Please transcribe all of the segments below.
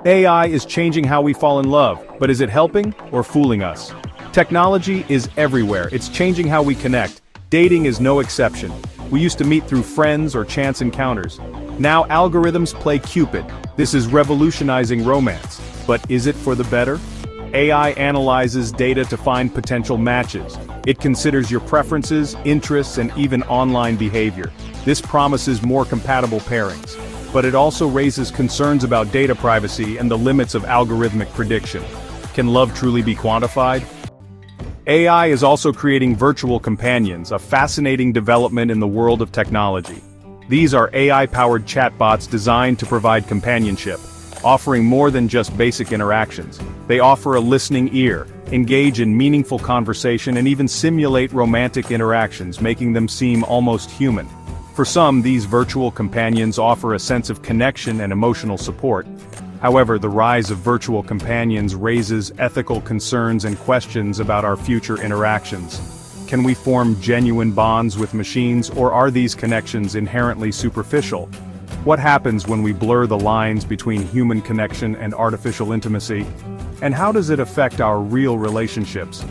AI is changing how we fall in love, but is it helping or fooling us? Technology is everywhere. It's changing how we connect. Dating is no exception. We used to meet through friends or chance encounters. Now algorithms play Cupid. This is revolutionizing romance. But is it for the better? AI analyzes data to find potential matches. It considers your preferences, interests, and even online behavior. This promises more compatible pairings. But it also raises concerns about data privacy and the limits of algorithmic prediction. Can love truly be quantified? AI is also creating virtual companions, a fascinating development in the world of technology. These are AI-powered chatbots designed to provide companionship, offering more than just basic interactions. They offer a listening ear, engage in meaningful conversation, and even simulate romantic interactions, making them seem almost human. For some, these virtual companions offer a sense of connection and emotional support. However, the rise of virtual companions raises ethical concerns and questions about our future interactions. Can we form genuine bonds with machines, or are these connections inherently superficial? What happens when we blur the lines between human connection and artificial intimacy? And how does it affect our real relationships?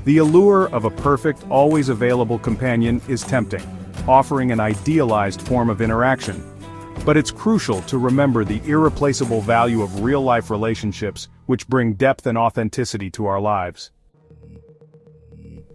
The allure of a perfect, always available companion is tempting, offering an idealized form of interaction. But it's crucial to remember the irreplaceable value of real-life relationships, which bring depth and authenticity to our lives.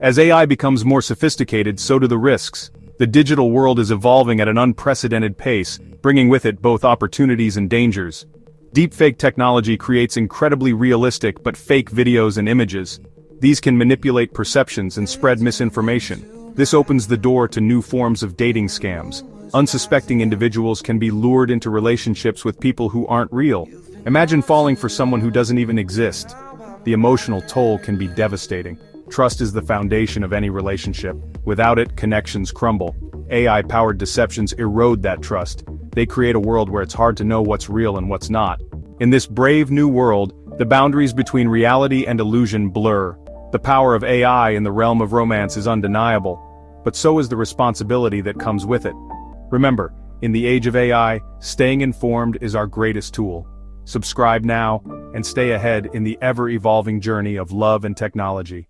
As AI becomes more sophisticated, so do the risks. The digital world is evolving at an unprecedented pace, bringing with it both opportunities and dangers. Deepfake technology creates incredibly realistic but fake videos and images. These can manipulate perceptions and spread misinformation. This opens the door to new forms of dating scams. Unsuspecting individuals can be lured into relationships with people who aren't real. Imagine falling for someone who doesn't even exist. The emotional toll can be devastating. Trust is the foundation of any relationship. Without it, connections crumble. AI-powered deceptions erode that trust. They create a world where it's hard to know what's real and what's not. In this brave new world, the boundaries between reality and illusion blur. The power of AI in the realm of romance is undeniable, but so is the responsibility that comes with it. Remember, in the age of AI, staying informed is our greatest tool. Subscribe now, and stay ahead in the ever-evolving journey of love and technology.